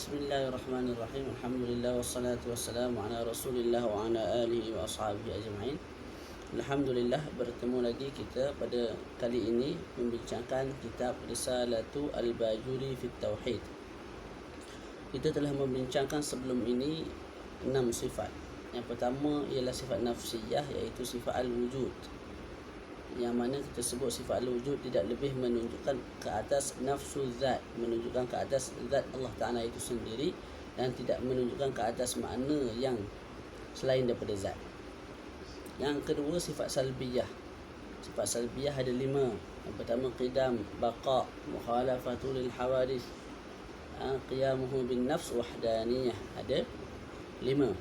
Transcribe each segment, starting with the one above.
Bismillahirrahmanirrahim. Alhamdulillah wassalatu wassalamu ala Rasulillah wa ala alihi wa ashabihi ajma'in. Alhamdulillah, bertemu lagi kita pada kali ini membincangkan kitab Risalatu Al-Bajuri fi Tauhid. Kita telah membincangkan sebelum ini 6 sifat. Yang pertama ialah sifat nafsiyah, iaitu sifat al-wujud, yang mana kita sebut sifat al-wujud tidak lebih menunjukkan ke atas nafsu zat, menunjukkan ke atas zat Allah Ta'ala itu sendiri, dan tidak menunjukkan ke atas makna yang selain daripada zat. Yang kedua, sifat salbiyah. Sifat salbiyah ada 5. Yang pertama, qidam, baqa, mukhalafatu lil hawadith, qiyamuhu bin nafs, wahdaniyah. Ada 5.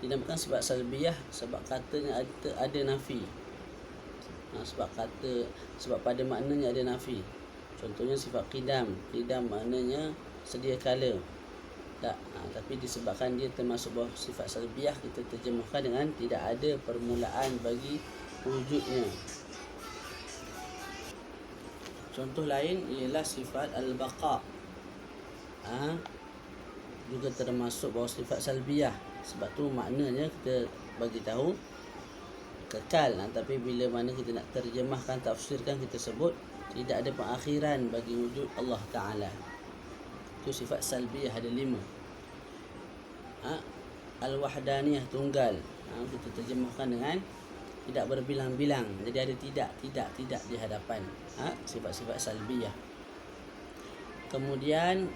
Dinamakan sifat salbiyah sebab katanya ada nafi. Sebab pada maknanya ada nafi. Contohnya sifat qidam. Qidam maknanya sedia kala. Tapi disebabkan dia termasuk bawah sifat salbiyah, kita terjemahkan dengan tidak ada permulaan bagi wujudnya. Contoh lain ialah sifat al-baqa. Juga termasuk bawah sifat salbiyah. Sebab tu maknanya kita bagi tahu kekal, tapi bila mana kita nak terjemahkan, tafsirkan, kita sebut tidak ada pengakhiran bagi wujud Allah Ta'ala. Itu sifat salbiyah, ada 5. Al-wahdaniyah, tunggal. Kita terjemahkan dengan tidak berbilang-bilang. Jadi ada tidak di hadapan. Sifat-sifat salbiyah. Kemudian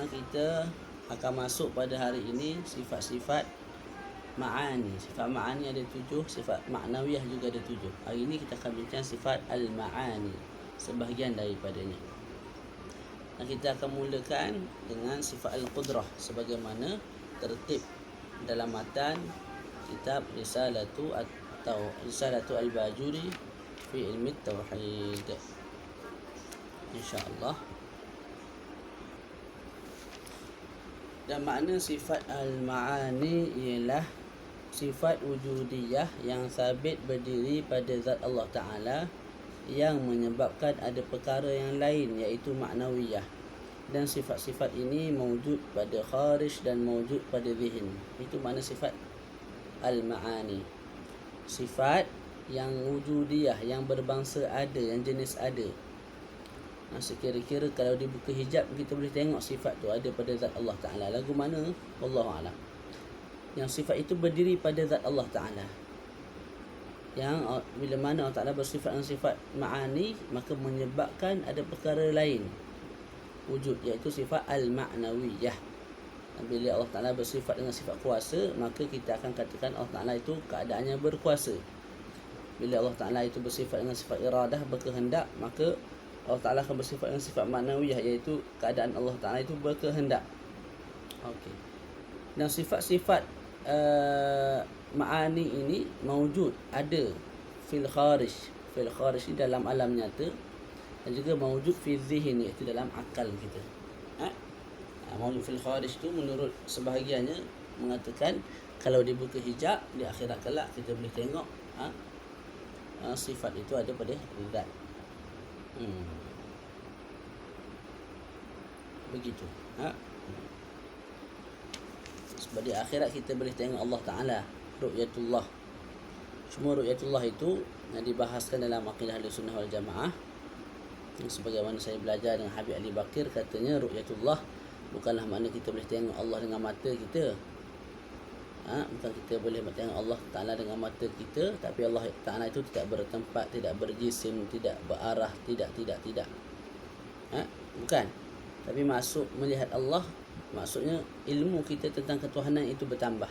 kita akan masuk pada hari ini sifat-sifat ma'ani. Sifat ma'ani ada 7, sifat ma'nawiyah juga ada 7. Hari ini kita akan bincang sifat al-ma'ani, sebahagian daripadanya. Dan kita akan mulakan dengan sifat al-qudrah sebagaimana tertib dalam matan kitab Risalatu Al-Bajuri fi ilmi tauhid, insya-Allah. Dan makna sifat al-ma'ani ialah sifat wujudiyah yang sabit berdiri pada zat Allah Ta'ala, yang menyebabkan ada perkara yang lain, iaitu maknawiyah. Dan sifat-sifat ini mawjud pada kharij dan mawjud pada zihin. Itu makna sifat al-ma'ani. Sifat yang wujudiyah, yang berbangsa ada, yang jenis ada. Sekira-kira kalau dibuka hijab, kita boleh tengok sifat tu ada pada zat Allah Ta'ala. Lagu mana? Wallahu'alam. Yang sifat itu berdiri pada zat Allah Ta'ala, yang bila mana Allah Ta'ala bersifat dengan sifat ma'ani, maka menyebabkan ada perkara lain wujud, iaitu sifat al-ma'nawiyah. Bila Allah Ta'ala bersifat dengan sifat kuasa, maka kita akan katakan Allah Ta'ala itu keadaannya berkuasa. Bila Allah Ta'ala itu bersifat dengan sifat iradah, berkehendak, maka Allah Ta'ala akan bersifat dengan sifat ma'nawiyah, iaitu keadaan Allah Ta'ala itu berkehendak. Okey. Dan sifat-sifat ma'ani ini mawjud, ada fil kharij ni dalam alam nyata, dan juga mawjud fil zihin, iaitu dalam akal kita. Mawjud fil kharij tu menurut sebahagiannya mengatakan kalau dibuka hijab di akhirat kelak, kita boleh tengok sifat itu ada pada zat. Begitu. Sebab di akhirat kita boleh tengok Allah Ta'ala, ru'yatullah. Semua ru'yatullah itu yang dibahaskan dalam akidah Ahlussunnah wal Jamaah. Sebagaimana saya belajar dengan Habib Ali Bakir, katanya ru'yatullah bukanlah makna kita boleh tengok Allah dengan mata kita. Bukan kita boleh tengok Allah Ta'ala dengan mata kita, tapi Allah Ta'ala itu tidak bertempat, tidak berjisim, tidak berarah, tidak. Bukan. Tapi maksud melihat Allah, maksudnya ilmu kita tentang ketuhanan itu bertambah.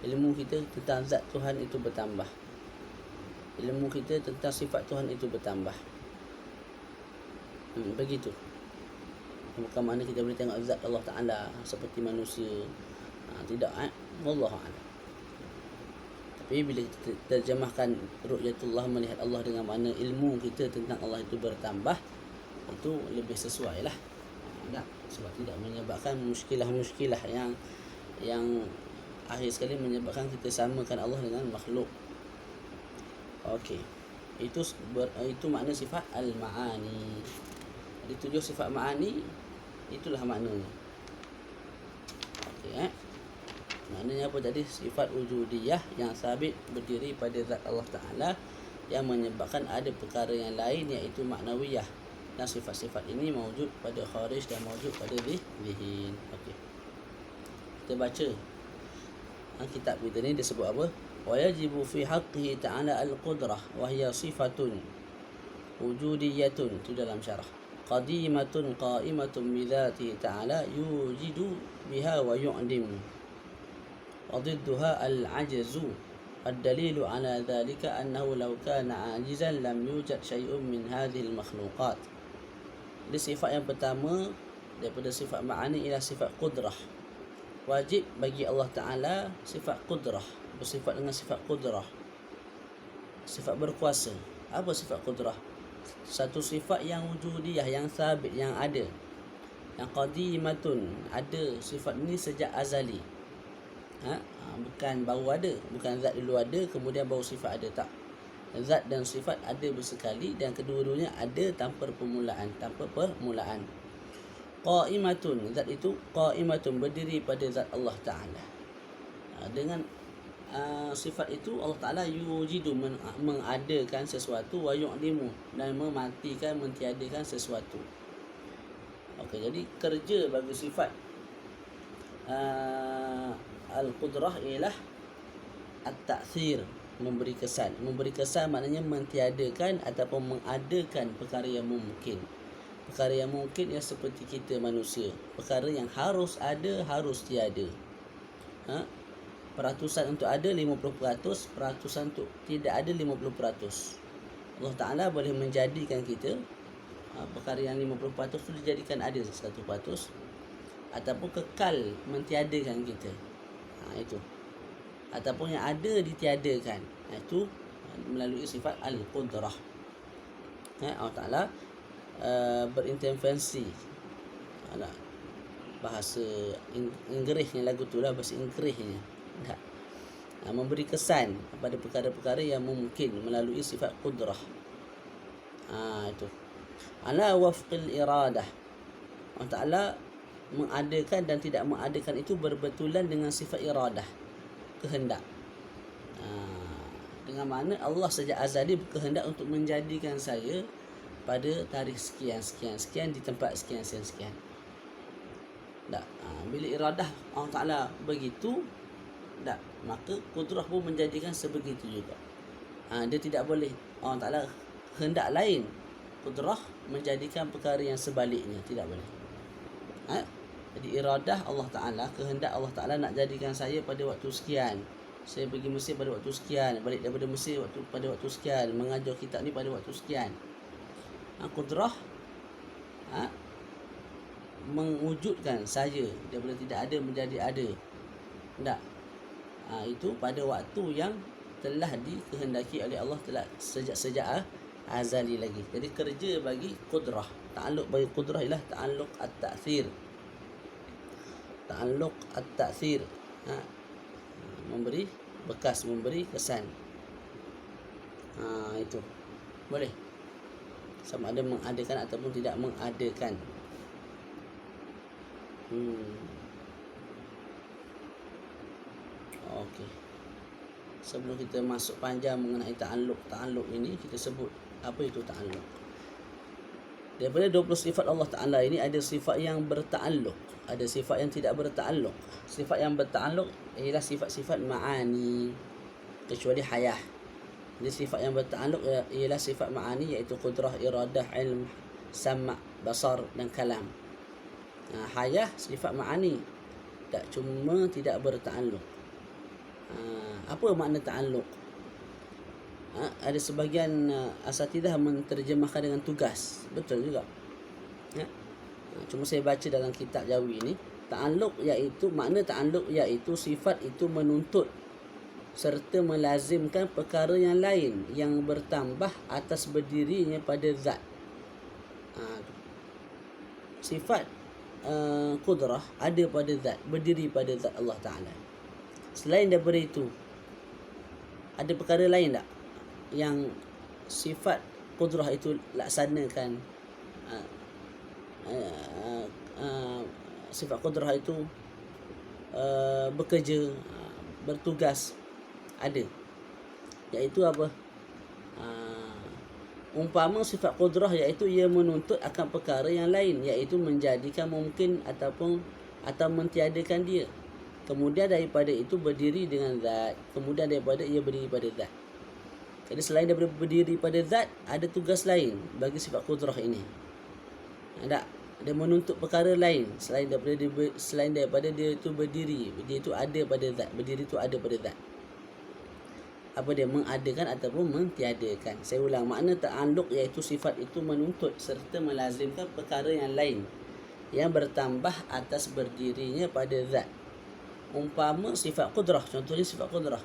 Ilmu kita tentang zat Tuhan itu bertambah. Ilmu kita tentang sifat Tuhan itu bertambah. Begitu. Bukan makna kita boleh tengok zat Allah Ta'ala seperti manusia. Tidak. Wallahu'alam. Tapi bila kita terjemahkan ru'yatullah, melihat Allah dengan makna ilmu kita tentang Allah itu bertambah, itu lebih sesuai lah. Sebab tidak menyebabkan muskilah-muskilah yang akhir sekali menyebabkan kita samakan Allah dengan makhluk. Okey. Itu makna sifat al-ma'ani. Jadi 7 sifat ma'ani Itulah maknanya. Okey, maknanya apa tadi? Sifat wujudiyah yang sabit berdiri pada zat Allah Ta'ala, yang menyebabkan ada perkara yang lain iaitu maknawiyah. Dan sifat-sifat ini mawjud pada kharij dan mawjud pada zihin. Okey, kita baca kitab kita ni. Dia sebut apa? Wa yajibu fi haqqihi ta'ala al-qudrah wa hiya sifatun wujudiyatun. Itu dalam syarah. Qadimatun qa'imatun bidhatihi ta'ala yujidu biha wa yu'dim. Wa ضدها العجز. الدليل على ذلك أنه لو كان عاجزا لم يوجد شيء من هذه المخلوقات. Jadi sifat yang pertama daripada sifat ma'ani ialah sifat qudrah. Wajib bagi Allah Ta'ala sifat qudrah, bersifat dengan sifat qudrah, sifat berkuasa. Apa sifat qudrah? Satu sifat yang wujudiyah, yang sabit, yang ada, yang qadimatun, ada. Sifat ini sejak azali. Bukan baru ada, bukan zat dulu ada kemudian baru sifat ada, tak. Zat dan sifat ada bersekali dan kedua-duanya ada tanpa permulaan, Qa'imatun, zat itu qa'imatun, berdiri pada zat Allah Ta'ala. Dengan sifat itu Allah Ta'ala yujidu, mengadakan sesuatu, wa yu'limu, dan mematikan, mentiadakan sesuatu. Okey, jadi kerja bagi sifat al-qudrah ialah at-ta'thir, memberi kesan. Memberi kesan maknanya mentiadakan ataupun mengadakan perkara yang mungkin. Perkara yang mungkin yang seperti kita manusia, perkara yang harus ada, harus tiada. Peratusan untuk ada 50%, peratusan untuk tidak ada 50%. Allah Ta'ala boleh menjadikan kita perkara yang 50% itu dijadikan ada 100%, ataupun kekal mentiadakan kita. Itu. Ataupun yang ada ditiadakan. Itu melalui sifat al-qudrah. Allah Ta'ala berintervensi. Bahasa Inggerisnya lagu tu lah, bahasa Inggerisnya. Memberi kesan pada perkara-perkara yang mungkin melalui sifat qudrah. Itu. Ala wafqil iradah. Allah Ta'ala mengadakan dan tidak mengadakan itu berbetulan dengan sifat iradah, kehendak. Dengan mana Allah sejak azali berkehendak untuk menjadikan saya pada tarikh sekian di tempat sekian. Tak. Bila iradah Allah Ta'ala begitu, tak, maka kudrah pun menjadikan sebegitu juga. Dia tidak boleh Allah Ta'ala kehendak lain, kudrah menjadikan perkara yang sebaliknya, tidak boleh. Jadi iradah Allah Ta'ala, kehendak Allah Ta'ala nak jadikan saya pada waktu sekian, saya pergi Mesir pada waktu sekian, balik daripada Mesir pada waktu sekian, mengajar kitab ni pada waktu sekian. Kudrah mewujudkan saya daripada tidak ada menjadi ada. Tak. Itu pada waktu yang telah dikehendaki oleh Allah telah sejak azali lagi. Jadi kerja bagi qudrah, ta'alluq bagi qudrah ialah ta'alluq at-ta'thir. Ta'alluq at-ta'thir, memberi bekas, memberi kesan. Itu boleh sama ada mengadakan ataupun tidak mengadakan. Okey. Sebelum kita masuk panjang mengenai ta'alluq ini, kita sebut apa itu ta'alluq. Daripada 20 sifat Allah Ta'ala ini, ada sifat yang berta'alluq, ada sifat yang tidak berta'alluq. Sifat yang berta'alluq ialah sifat-sifat ma'ani, kecuali hayah. Jadi sifat yang berta'alluq ialah sifat ma'ani, iaitu qudrah, iradah, ilm, sama', basar dan kalam. Hayah sifat ma'ani, tak, cuma tidak berta'alluq. Apa makna ta'alluq? Ada sebahagian asatidah menterjemahkan dengan tugas. Betul juga. Cuma saya baca dalam kitab Jawi ini, ta'alluq iaitu, makna ta'alluq iaitu sifat itu menuntut serta melazimkan perkara yang lain yang bertambah atas berdirinya pada zat. Sifat qudrah ada pada zat, berdiri pada zat Allah Ta'ala. Selain daripada itu, ada perkara lain tak yang sifat qudrah itu laksanakan, sifat qudrah itu bekerja, bertugas, ada. Iaitu apa? Umpama sifat qudrah iaitu ia menuntut akan perkara yang lain, iaitu menjadikan mungkin atau mentiadakan dia. Kemudian daripada itu berdiri dengan zat. Kemudian daripada ia berdiri pada zat. Jadi selain daripada berdiri pada zat, ada tugas lain bagi sifat qudrah ini. Ada. Dia menuntut perkara lain selain daripada dia itu berdiri. Dia itu ada pada zat. Berdiri itu ada pada zat. Apa dia? Mengadakan ataupun mentiadakan. Saya ulang, makna ta'alluq iaitu sifat itu menuntut serta melazimkan perkara yang lain yang bertambah atas berdirinya pada zat. Umpama sifat qudrah, contohnya sifat qudrah.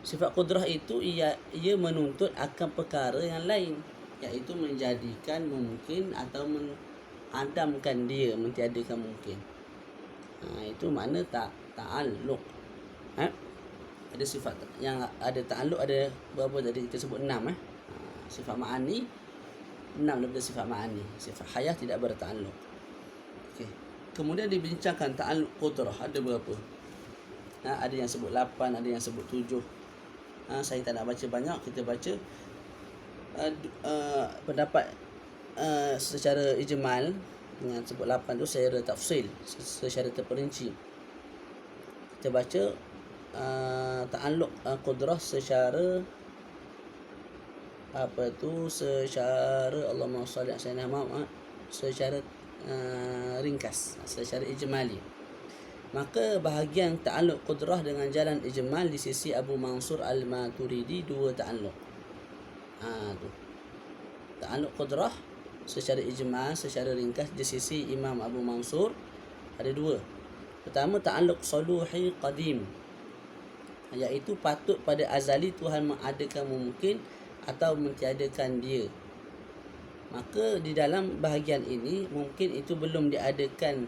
Sifat qudrah itu ia menuntut akan perkara yang lain, iaitu menjadikan mungkin atau mengadamkan dia, mentiadakan mungkin. Itu makna ta'alluq. Ada sifat yang ada ta'alluq, ada berapa tadi kita sebut 6 sifat ma'ani, 6 daripada sifat ma'ani. Sifat hayah tidak berta'alluq. Okey. Kemudian dibincangkan ta'alluq qudrah ada berapa? Ada yang sebut 8, ada yang sebut 7. Saya tak nak baca banyak, kita baca pendapat secara ijmal. Dengan sebut 8 tu secara tafsil, secara terperinci. Kita baca ta'alluq qudrah secara secara Allahumma shalli ala sayyidina Muhammad, secara ringkas, secara ijmali. Maka bahagian ta'alluq qudrah dengan jalan ijmal di sisi Abu Mansur Al-Maturidi 2 ta'alluq. Tu. Ta'alluq qudrah secara ijmal, secara ringkas di sisi Imam Abu Mansur ada 2. Pertama, ta'alluq saluhi qadim, iaitu patut pada azali Tuhan mengadakan mungkin atau mentiadakan dia. Maka di dalam bahagian ini mungkin itu belum diadakan,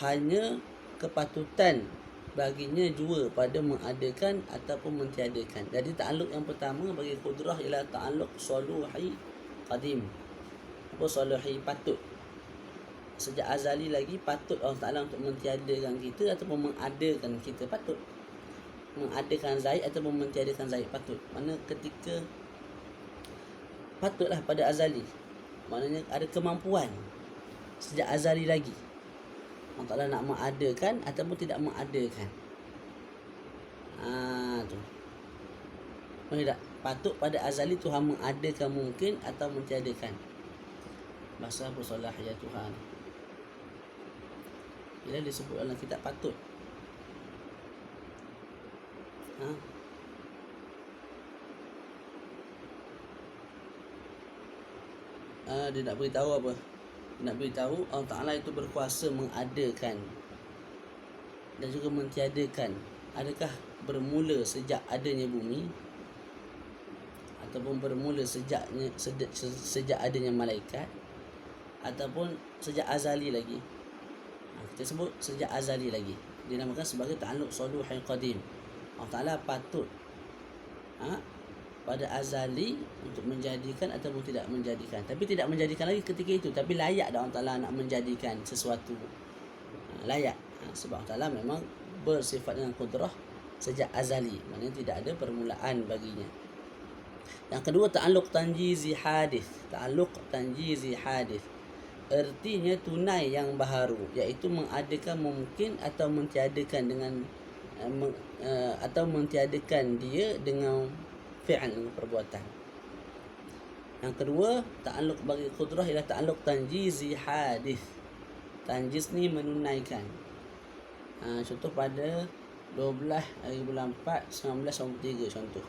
hanya kepatutan baginya jua pada mengadakan ataupun mentiadakan. Jadi ta'alluq yang pertama bagi qudrah ialah ta'alluq saluhi qadim. Apa saluhi? Patut. Sejak azali lagi patut Allah Ta'ala untuk mentiadakan kita ataupun mengadakan kita, patut. Mengadakan Zaid ataupun mentiadakan Zaid, patut. Mana ketika patutlah pada azali, maknanya ada kemampuan sejak azali lagi. Allah Ta'ala nak mengadakan ataupun tidak mengadakan. Tu. Maksudnya tak? Patut pada azali Tuhan mengadakan mungkin atau mentiadakan. Bahasa bersolah ya Tuhan. Bila disebut dalam kitab patut. Dia nak beritahu apa? Nak beritahu Allah Ta'ala itu berkuasa mengadakan dan juga mentiadakan. Adakah bermula sejak adanya bumi ataupun bermula sejak adanya malaikat ataupun sejak azali lagi? Kita sebut sejak azali lagi. Dinamakan sebagai ta'alluq saluhi qadim. Allah Ta'ala patut pada azali untuk menjadikan ataupun tidak menjadikan. Tapi tidak menjadikan lagi ketika itu, tapi layak dah Allah Ta'ala nak menjadikan sesuatu. Layak. Sebab Allah Ta'ala memang bersifat dengan qudrah sejak azali. Maknanya tidak ada permulaan baginya. Yang kedua, ta'alluq tanjizi hadith. Ta'alluq tanjizi hadith, artinya tunai yang baharu, iaitu mengadakan mungkin atau mentiadakan dengan atau mentiadakan dia dengan fi'al, dengan perbuatan. Yang kedua, ta'alluq bagi qudrah ialah ta'alluq tanjizi hadith. Tanjiz ni menunaikan. Contoh pada 12 hari bulan 4 1993 contoh.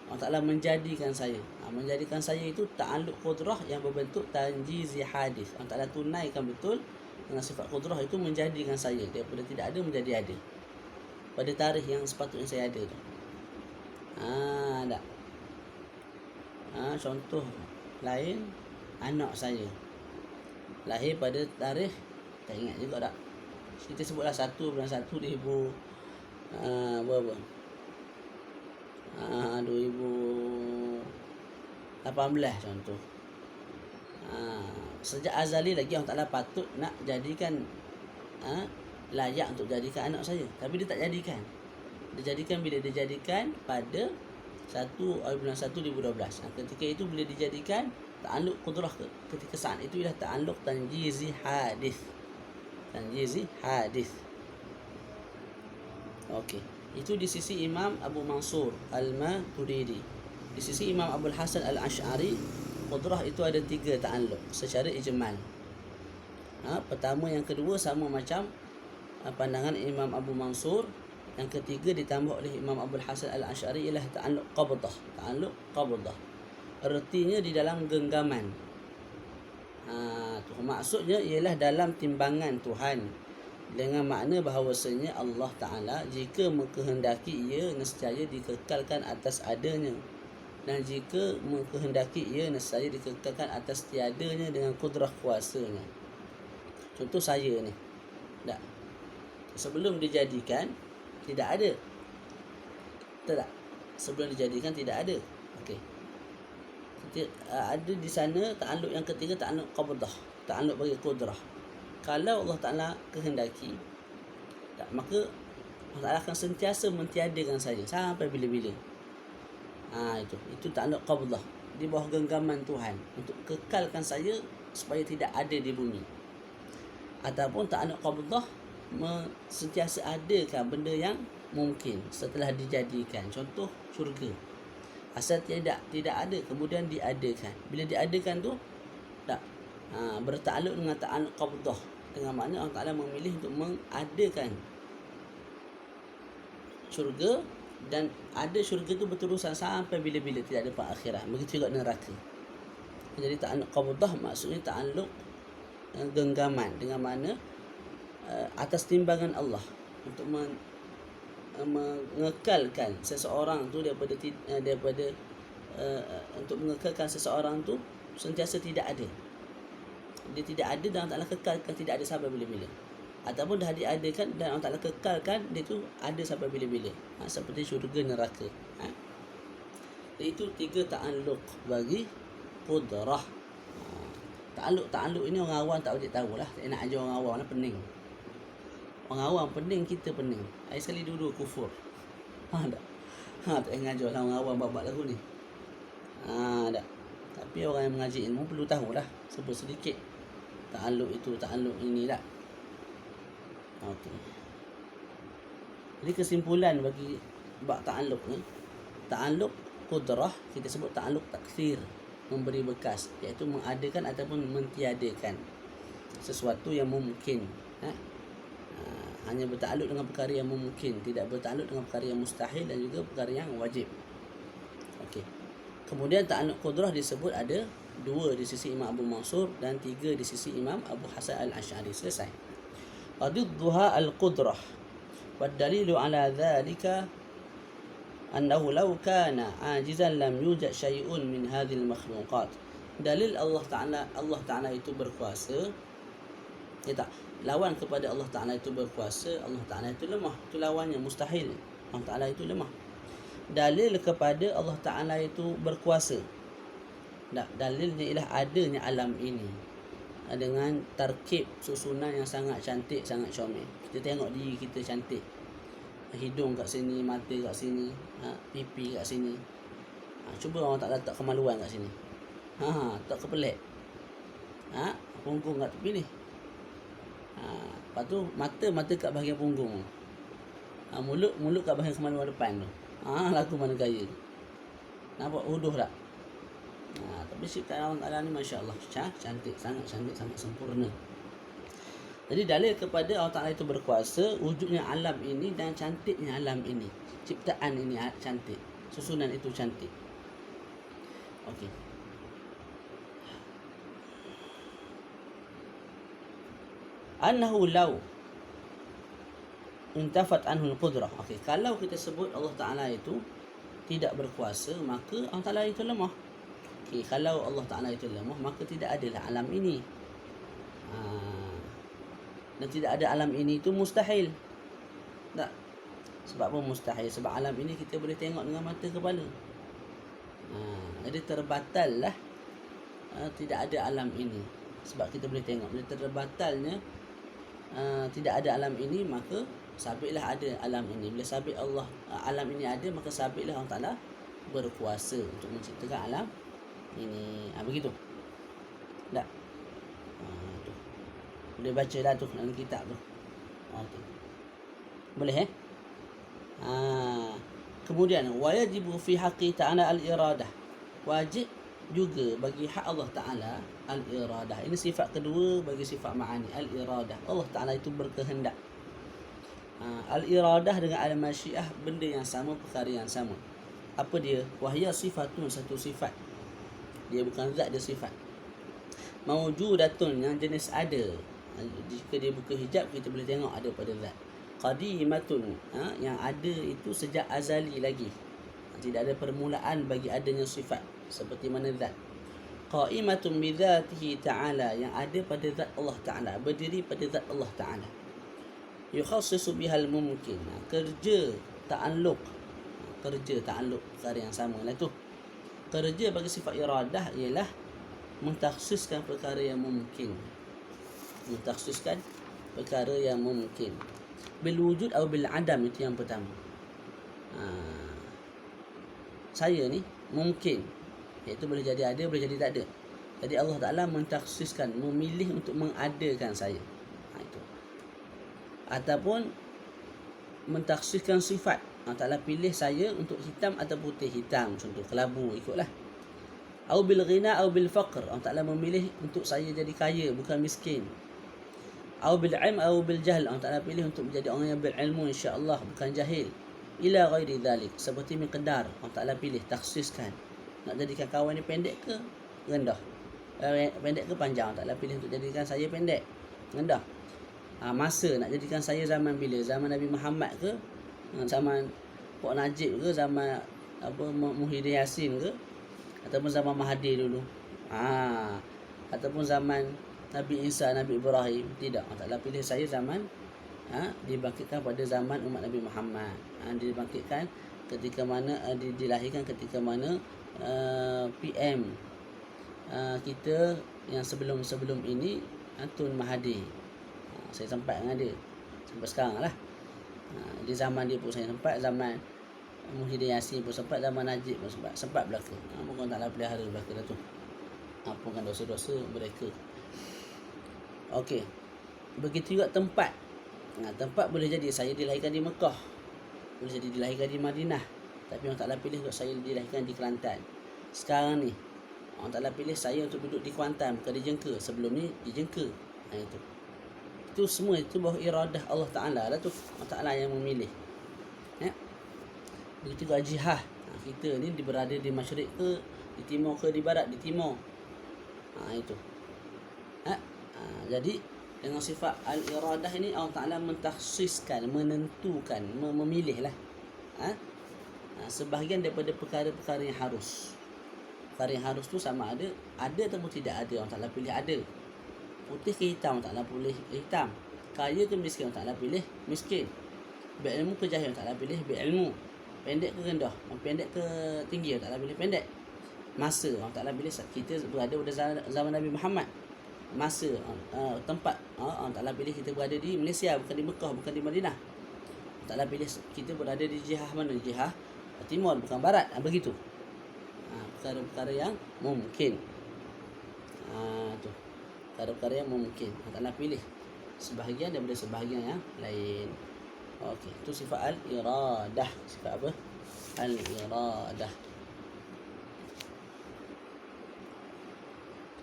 Allah Ta'ala menjadikan saya. Menjadikan saya itu ta'alluq qudrah yang berbentuk tanjizi hadith. Allah Ta'ala tunaikan betul dengan sifat qudrah itu menjadikan saya daripada tidak ada menjadi ada pada tarikh yang sepatutnya saya ada tu. Tak. Contoh lain, anak saya lahir pada tarikh, tak ingat juga tak. Kita sebutlah 1 bulan 1 2000 berapa? 2018 contoh. Sejak azali lagi Allah Ta'ala patut nak jadikan layak untuk jadikan anak saya, tapi dia tak jadikan. Dia jadikan bila dia jadikan pada 1 bulan 1 2012. Ketika itu bila dijadikan ta'alluq qudrah, ketika saat itu ialah ta'alluq tanjizi hadis. Tanjizi hadis. Okey. Itu di sisi Imam Abu Mansur Al-Maturidi. Di sisi Imam Abul Hasan Al-Ash'ari, qudrah itu ada 3 ta'alluq secara ijmal. Pertama, yang kedua sama macam pandangan Imam Abu Mansur. Yang ketiga ditambah oleh Imam Abul Hasan Al-Ash'ari ialah ta'alluq qabdah. Ta'alluq qabdah. Ertinya di dalam genggaman. Maksudnya ialah dalam timbangan Tuhan. Dengan makna bahawasanya Allah Ta'ala jika mengkehendaki ia, nescaya dikekalkan atas adanya. Dan jika mengkehendaki ia, nescaya dikekalkan atas tiadanya dengan kudrah kuasanya. Contoh saya ni. Tak. Sebelum dijadikan tidak ada. Tak. Sebelum dijadikan tidak ada. Okey. Ada di sana ta'alluq yang ketiga, ta'alluq qabdah, ta'alluq bagi kudrah. Kalau Allah Ta'ala kehendaki, maka Allah Ta'ala akan sentiasa mentiadakan saya sampai bila-bila. Itu ta'alluq qabdah, di bawah genggaman Tuhan untuk kekalkan saya supaya tidak ada di bumi. Ataupun ta'alluq qabdah, sentiasa adakan benda yang mungkin setelah dijadikan. Contoh syurga, asal tidak ada kemudian diadakan. Bila diadakan tu tak bertakluk dengan ta'alluq qabdah, dengan makna Allah Ta'ala memilih untuk mengadakan syurga, dan ada syurga tu berterusan sampai bila-bila, tidak ada perakhiran. Begitu juga neraka. Jadi ta'alluq qabdah maksudnya ta'alluq genggaman, dengan makna atas timbangan Allah untuk mengekalkan seseorang tu daripada untuk mengekalkan seseorang tu sentiasa tidak ada. Dia tidak ada dan Allah Ta'ala kekalkan tidak ada sampai bila-bila. Ataupun dah diadakan dan Allah Ta'ala kekalkan dia tu ada sampai bila-bila. Seperti syurga, neraka. Itu 3 ta'alluq bagi qudrah. Ta'alluq ini orang awam tak boleh tahu lah. Tak nak ajar orang awam lah, pening. Orang awam pening, kita pening. Saya sekali dulu kufur. Tak ngajar orang awam bab lagu ni. Tak. Tapi orang yang mengaji ilmu perlu tahulah sebut sedikit ta'alluq itu, ta'alluq ini tak. Okey. Jadi kesimpulan bagi bab ta'alluq ni, ta'alluq qudrah kita sebut ta'alluq taksir, memberi bekas, iaitu mengadakan ataupun mentiadakan sesuatu yang mungkin. Hanya bertakluk dengan perkara yang mungkin, tidak bertakluk dengan perkara yang mustahil dan juga perkara yang wajib. Okey. Kemudian ta'alluq qudrah disebut ada 2 di sisi Imam Abu Mansur dan 3 di sisi Imam Abu Hasan Al-Ash'ari. Selesai. Wadidduha al-qudrah. Wad dalilu ala dhalika annahu law kana ajizan lam yujad syai'un min hadhil makhluqat. Dalil Allah Ta'ala itu berkuasa. Lawan kepada Allah Ta'ala itu berkuasa, Allah Ta'ala itu lemah. Itu lawannya, mustahil. Allah Ta'ala itu lemah. Dalil kepada Allah Ta'ala itu berkuasa, dalilnya ialah adanya alam ini dengan tarkib susunan yang sangat cantik, sangat comel. Kita tengok diri kita cantik, hidung kat sini, mata kat sini, pipi kat sini. Cuba Allah Ta'ala letak kemaluan kat sini, tak kepelik. Punggung kat tepi ni. Lepas tu mata kat bahagian punggung. Mulut kat bahagian kemaluan depan tu. Lagu mana gaya. Nampak huduh tak? Tapi ciptaan Allah Ta'ala ni Masya Allah, cantik, sangat cantik, sangat sempurna. Jadi dalil kepada Allah Ta'ala itu berkuasa, wujudnya alam ini dan cantiknya alam ini. Ciptaan ini cantik, susunan itu cantik. Okey. Annahu law intafat anhu al-qudrah. Okey, kalau kita sebut Allah Ta'ala itu tidak berkuasa, maka Allah Ta'ala itu lemah. Okey, kalau Allah Ta'ala itu lemah, maka tidak adalah alam ini. Dan tidak ada alam ini itu mustahil. Tak. Sebab apa mustahil? Sebab alam ini kita boleh tengok dengan mata kepala. Jadi terbatallah tidak ada alam ini. Sebab kita boleh tengok bila terbatalnya tidak ada alam ini, maka sabitlah ada alam ini. Bila sabit Allah alam ini ada, maka sabitlah Allah Ta'ala berkuasa untuk menciptakan alam ini. Begitu tak? Tu. Boleh baca dah tu dalam kitab tu. Okay. Boleh Kemudian wajibu fi haqqi ta'ala al-iradah. Wajib juga bagi hak Allah Ta'ala al-iradah. Ini sifat kedua bagi sifat ma'ani, al-iradah. Allah Ta'ala itu berkehendak. Al-iradah dengan al-masyiah benda yang sama, perkara yang sama. Apa dia? Wahya sifatun, satu sifat. Dia bukan zat, dia sifat. Mawjudatun, yang jenis ada. Jika dia buka hijab, kita boleh tengok ada pada zat. Qadimatun, yang ada itu sejak azali lagi. Tidak ada permulaan bagi adanya sifat seperti mana zat. Qa'imatun bi dzatihi ta'ala, yang ada pada zat Allah Ta'ala, berdiri pada zat Allah Ta'ala. Yukhassisu bihal mumkin, kerja ta'alluq, perkara yang sama lah tu. Kerja bagi sifat iradah ialah mentakhsiskan perkara yang mungkin. Bil wujud atau bil adam, itu yang pertama. Saya ni mungkin, iaitu boleh jadi ada, boleh jadi tak ada. Jadi Allah Ta'ala mentakhsiskan, memilih untuk mengadakan saya. Itu. Ataupun mentakhsiskan sifat. Allah Ta'ala pilih saya untuk hitam atau putih. Hitam contoh, kelabu, ikutlah. Au bil ghina au bil faqr, Allah Ta'ala memilih untuk saya jadi kaya, bukan miskin. Au bil ilm au bil jahl, Allah Ta'ala pilih untuk menjadi orang yang berilmu, insya-Allah, bukan jahil. Ila ghairi dhalik, seperti miqdar, Allah Ta'ala pilih, takhsiskan. Nak jadikan kawan ni pendek ke rendah, pendek ke panjang, Allah Ta'ala pilih untuk jadikan saya pendek, rendah. Masa nak jadikan saya zaman bila, zaman Nabi Muhammad ke, zaman Pok Najib ke, zaman Muhyiddin Yassin ke, ataupun zaman Mahathir dulu, ataupun zaman Nabi Isa, Nabi Ibrahim. Tidak, Allah Ta'ala pilih saya zaman dibangkitkan pada zaman umat Nabi Muhammad. Dibangkitkan ketika mana dilahirkan ketika mana PM kita yang sebelum ini, Tun Mahathir. Saya sempat dengan dia sampai sekarang lah. Di zaman dia pun saya sempat, zaman Muhyiddin Yassin pun sempat, zaman Najib pun sempat belaka. Moga Allah pelihara belaka dah tu, ampunkan dosa-dosa mereka. Okey. Begitu juga tempat. Tempat boleh jadi saya dilahirkan di Mekah, boleh jadi dilahirkan di Madinah, tapi Allah Ta'ala pilih untuk saya dilahirkan di Kelantan. Sekarang ni Allah Ta'ala pilih saya untuk duduk di Kuantan, bukan di Jengka. Sebelum ni di Jengka. Itu semua itu bawah iradah Allah Ta'ala lah tu. Allah Ta'ala yang memilih. Begitu juga jihad. Kita ni berada di masyrik ke, di timur ke, di barat, di timur. Itu. Jadi dengan sifat al-iradah ini Allah Ta'ala mentakhsiskan, menentukan, memilih lah sebahagian daripada perkara-perkara yang harus. Perkara yang harus tu sama ada ataupun tidak ada, Allah Ta'ala pilih ada. Putih ke hitam, Allah Ta'ala pilih hitam. Kaya ke miskin, Allah Ta'ala pilih miskin. Berilmu ke jahil, Allah Ta'ala pilih berilmu. Pendek ke rendah, pendek ke tinggi, Allah Ta'ala pilih pendek. Masa, Allah Ta'ala pilih kita berada pada zaman Nabi Muhammad. Masa, tempat, Allah Ta'ala pilih kita berada di Malaysia, bukan di Mekah, bukan di Madinah. Allah Ta'ala pilih kita berada di jihah mana? Jihah timur, bukan barat. Begitu. Perkara-perkara yang mungkin. Tu. Perkara-perkara yang mungkin Allah Ta'ala pilih sebahagian daripada sebahagian yang lain. Okey, itu sifat al-iradah. Sifat apa? Al-iradah.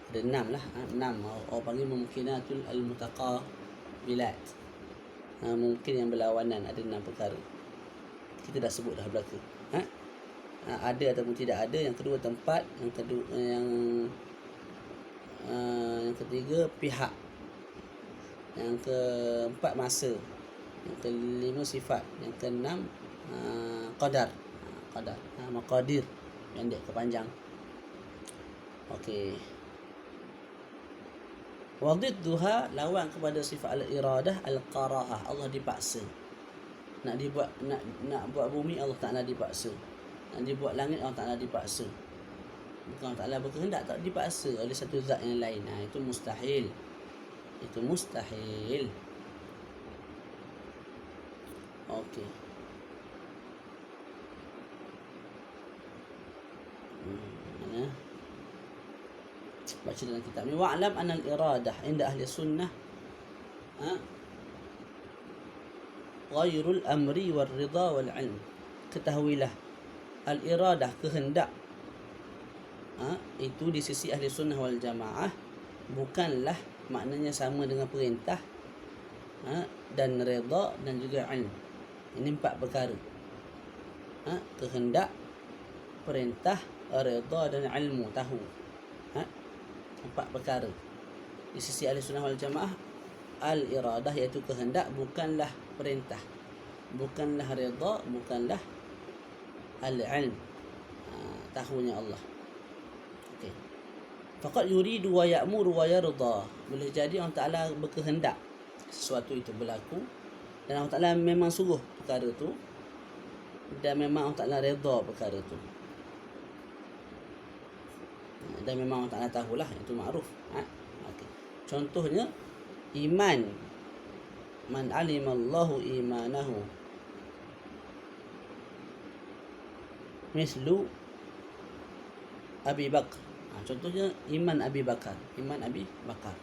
Ada 6 lah. 6 orang panggil mumkinatul al-mutaqabilat. Mungkin yang berlawanan. Ada 6 perkara. Kita dah sebut dah belaka. Ada ataupun tidak ada. Yang kedua tempat. Yang kedua yang ketiga pihak. Yang keempat masa. Yang kelima sifat. Yang keenam qadar. Maqadir, pendek ke panjang. Okey. Wadidduha, lawan kepada sifat al-iradah, al-qarahah. Allah dipaksa. Nak buat bumi, Allah Ta'ala dipaksa. Nak dibuat langit, Allah Ta'ala dipaksa. Bukan Allah Ta'ala berkehendak, tak dipaksa oleh satu zat yang lain. Itu mustahil. Itu mustahil. Okey. Mana? Baca dalam kitab ni. Wa'lam anna al-iradah inda ahli sunnah ghairul amri wal ridha wal ilm. Ketahuilah, al-iradah, kehendak, itu di sisi ahli sunnah wal jamaah bukanlah maknanya sama dengan perintah, dan redha dan juga ilm. Ini 4 perkara. Kehendak, perintah, redha dan ilmu, tahu. 4 perkara. Di sisi ahli sunnah wal jamaah, al-iradah iaitu kehendak bukanlah perintah, bukanlah redha, bukanlah al-ilm, tahunya Allah. Okey. Faqad yuridu wa ya'muru wa yarda. Boleh jadi Allah Ta'ala berkehendak sesuatu itu berlaku, dan Allah Ta'ala memang suruh perkara itu, dan memang Allah Ta'ala redha perkara itu, dan memang Allah Ta'ala tahulah, itu makruf. Okay. Contohnya iman, man alimallahu imanahu mislu Abi Bakar. Contohnya iman Abi Bakar. Iman Abi Bakar.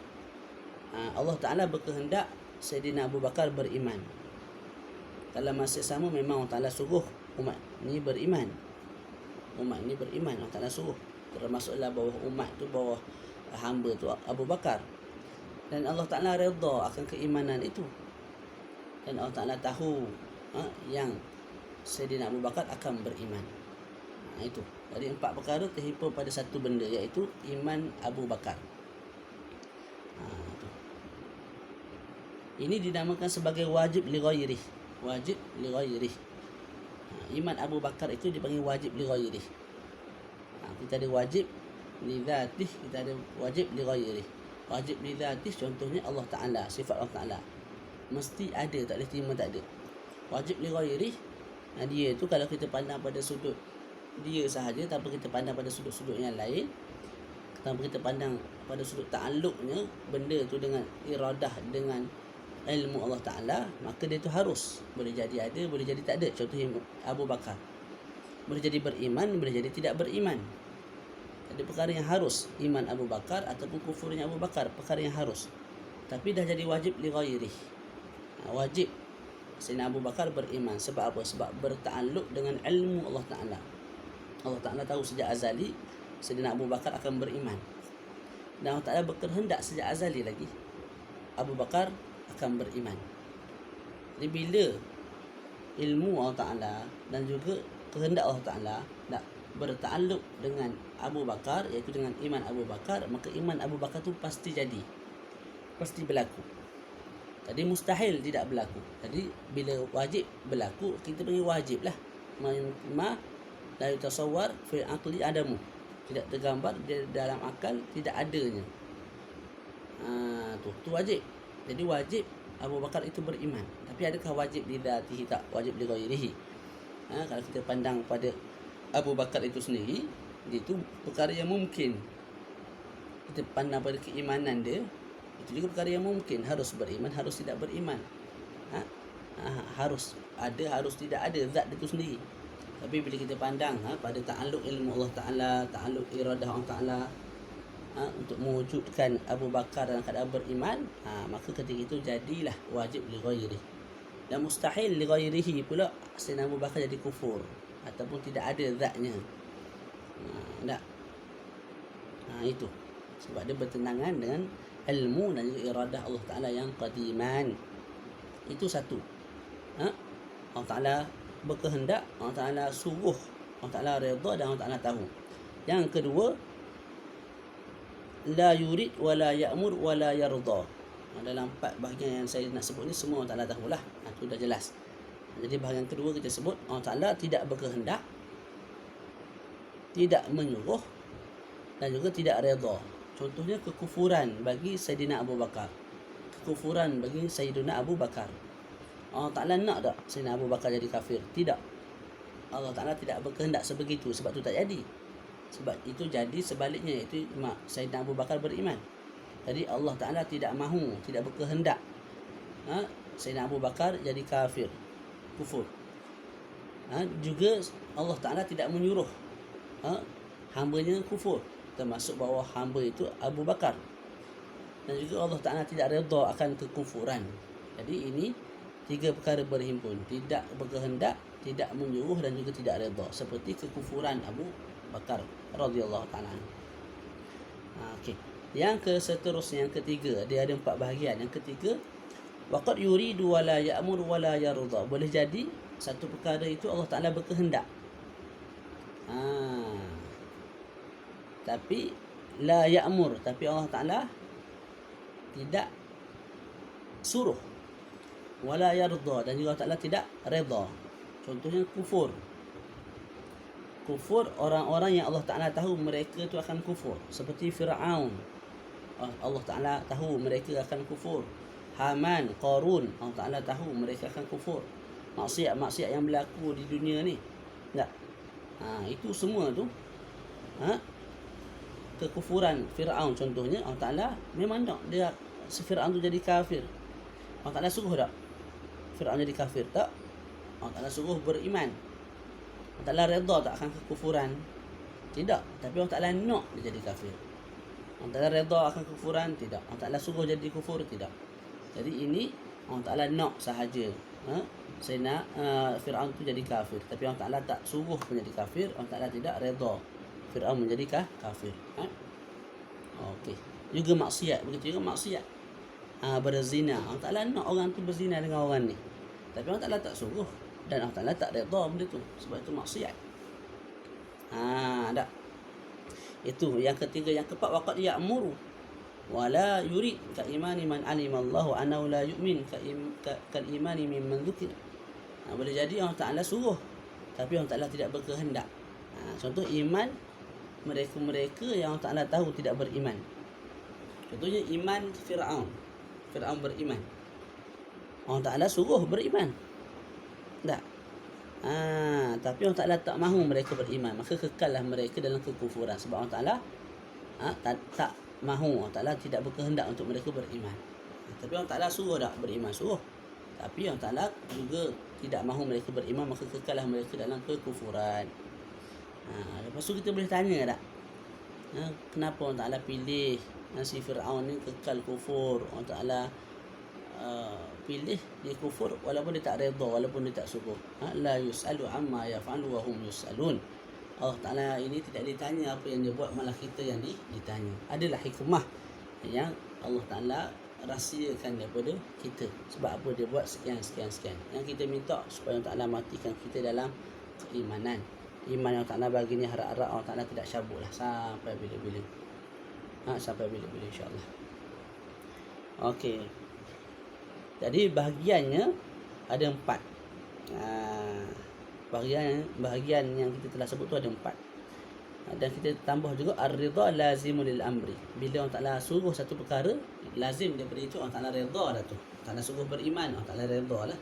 Allah Ta'ala berkehendak Sayyidina Abu Bakar beriman. Dalam masa sama memang Allah Ta'ala suruh umat ni beriman. Umat ni beriman, Allah Ta'ala suruh. Termasuklah bawah umat tu, bawah hamba tu Abu Bakar. Dan Allah Ta'ala redha akan keimanan itu. Dan Allah Ta'ala tahu yang Sayyidina Abu Bakar akan beriman. Itu. Dari 4 perkara terhimpun pada satu benda, iaitu iman Abu Bakar. Ini dinamakan sebagai wajib li ghairih. Wajib li ghairih. Iman Abu Bakar itu dipanggil wajib li ghairih. Kita ada wajib li dzatih, kita ada wajib li ghairih. Wajib li dzatih contohnya Allah Ta'ala, sifat Allah Ta'ala mesti ada, tak boleh terima tak ada. Wajib li ghairih, dia tu kalau kita pandang pada sudut dia sahaja, tanpa kita pandang pada sudut-sudut yang lain, tanpa kita pandang pada sudut ta'alluqnya benda tu dengan iradah, dengan ilmu Allah Ta'ala, maka dia tu harus. Boleh jadi ada, boleh jadi tak ada. Contohnya Abu Bakar, boleh jadi beriman, boleh jadi tidak beriman. Ada perkara yang harus, iman Abu Bakar ataupun kufurnya Abu Bakar, perkara yang harus. Tapi dah jadi wajib li ghairih. Wajib Sayyidina Abu Bakar beriman. Sebab apa? Sebab berta'alluq dengan ilmu Allah Ta'ala. Allah Ta'ala tahu sejak azali Sayyidina Abu Bakar akan beriman, dan Allah Ta'ala berkehendak sejak azali lagi Abu Bakar akan beriman. Jadi bila ilmu Allah Ta'ala dan juga kehendak Allah Ta'ala nak berta'alluq dengan Abu Bakar, iaitu dengan iman Abu Bakar, maka iman Abu Bakar tu pasti jadi, pasti berlaku. Tadi mustahil tidak berlaku. Jadi bila wajib berlaku, kita panggil wajib lah. Ma la yutasawwar fi aqli adamu, tidak tergambar di dalam akal, tidak adanya. Tu wajib. Jadi wajib Abu Bakar itu beriman. Tapi adakah wajib li dzatihi? Tak, wajib li ghairihi. Kalau kita pandang pada Abu Bakar itu sendiri, dia itu perkara yang mungkin. Kita pandang pada keimanan dia, itu juga perkara yang mungkin. Harus beriman, harus tidak beriman. Harus ada, harus tidak ada, zat itu sendiri. Tapi bila kita pandang pada ta'alluq ilmu Allah Ta'ala, ta'alluq iradah Allah Ta'ala, untuk mewujudkan Abu Bakar dalam keadaan beriman, maka ketika itu jadilah wajib li ghairih. Dan mustahil li ghairihi pula Sayyidina Abu Bakar jadi kufur ataupun tidak ada zatnya. Tak. Itu sebab dia bertentangan dengan ilmu dan juga iradah Allah Ta'ala yang qadiman. Itu satu. Allah Ta'ala berkehendak, Allah Ta'ala suruh, Allah Ta'ala redha dan Allah Ta'ala tahu. Yang kedua, la yurid wa la ya'mur wa la yarda. Dalam 4 bahagian yang saya nak sebut ni, semua Allah Ta'ala tahulah. Itu dah jelas. Jadi bahagian kedua kita sebut Allah Ta'ala tidak berkehendak, tidak menyuruh dan juga tidak redha. Contohnya kekufuran bagi Sayyidina Abu Bakar, kekufuran bagi Sayyidina Abu Bakar. Allah Ta'ala nak tak Sayyidina Abu Bakar jadi kafir? Tidak. Allah Ta'ala tidak berkehendak sebegitu, sebab tu tak jadi. Sebab itu jadi sebaliknya, iaitu Sayyidina Abu Bakar beriman. Jadi Allah Ta'ala tidak mahu, tidak berkehendak Sayyidina Abu Bakar jadi kafir, kufur. Juga Allah Ta'ala tidak menyuruh hambanya kufur, termasuk bahawa hamba itu Abu Bakar. Dan juga Allah Ta'ala tidak redha akan kekufuran. Jadi ini 3 perkara berhimpun: tidak berkehendak, tidak menyuruh, dan juga tidak redha, seperti kekufuran Abu Bakar radhiyallahu ta'ala. Okey. Yang seterusnya, yang ketiga, dia ada 4 bahagian. Yang ketiga, waqad yuridu wala ya'mur wala yarda. Boleh jadi satu perkara itu Allah Ta'ala berkehendak, tapi la ya'mur, tapi Allah Ta'ala tidak suruh, wala yarda, dan juga Allah Ta'ala tidak redha. Contohnya kufur. Kufur orang-orang yang Allah Ta'ala tahu mereka itu akan kufur, seperti Fir'aun. Allah Ta'ala tahu mereka akan kufur. Haman, Qarun, Allah Ta'ala tahu mereka akan kufur. Maksiat-maksiat yang berlaku di dunia ni, tak? Itu semua tu kekufuran Fir'aun contohnya. Allah Ta'ala memang tak dia Fir'aun tu jadi kafir. Allah Ta'ala suruh tak Fir'aun jadi kafir? Tak. Allah Ta'ala suruh beriman. Allah Ta'ala redha tak akan kekufuran? Tidak. Tapi Allah Ta'ala nak dia jadi kafir. Allah Ta'ala redha akan kekufuran? Tidak. Allah Ta'ala suruh jadi kufur? Tidak. Jadi ini Allah Ta'ala nak sahaja Sayyidina Fir'aun tu jadi kafir. Tapi Allah Ta'ala tak suruh menjadi kafir. Allah Ta'ala tidak redha Fir'aun menjadi kafir. Okey. Juga maksiat, begitu juga maksiat. Berzina, Allah Ta'ala nak orang tu berzina dengan orang ni, tapi Allah Ta'ala tak suruh, dan Allah Ta'ala tak redha benda tu, sebab itu maksiat. Tak. Itu yang ketiga. Yang keempat, waqad ya'muru wala yurid ka imani man alima Allahu annahu la yu'min ka imani mimman dzukir. Boleh jadi Allah Ta'ala suruh, tapi Allah Ta'ala tidak berkehendak. Contoh iman mereka-mereka yang Allah Ta'ala tahu tidak beriman. Contohnya iman Fir'aun beriman, Allah Ta'ala suruh beriman, tak? Tapi Allah Ta'ala tak mahu mereka beriman, maka kekallah mereka dalam kekufuran. Sebab Allah Ta'ala tak mahu, Allah Ta'ala tidak berkehendak untuk mereka beriman. Tapi Allah Ta'ala suruh tak beriman? Suruh. Tapi Allah Ta'ala juga tidak mahu mereka beriman, maka kekallah mereka dalam kekufuran. Lepas tu kita boleh tanya tak, kenapa Allah Ta'ala pilih si Fir'aun ni kekal kufur? Allah Ta'ala pilih dia kufur walaupun dia tak redha, walaupun dia tak suruh. La yus'alu amma yaf'alu wa hum yus'alun. Allah Ta'ala ini tidak ditanya apa yang dia buat, malah kita yang ditanya. Adalah hikmah yang Allah Ta'ala rahsiakan daripada kita. Sebab apa dia buat sekian. Yang kita minta supaya Allah Ta'ala matikan kita dalam keimanan. Iman yang Allah Ta'ala bagi ni harap-harap Allah Ta'ala tidak cabut lah sampai bila-bila. Sampai bila-bila insyaAllah. Okey. Jadi bahagiannya ada 4. Bahagian yang kita telah sebut tu ada 4. Dan kita tambah juga ar-ridha lazimul lil amri. Bila Allah Ta'ala suruh satu perkara, lazim daripada itu Allah Ta'ala redha dah tu. Allah Ta'ala suruh beriman, Allah Ta'ala redha lah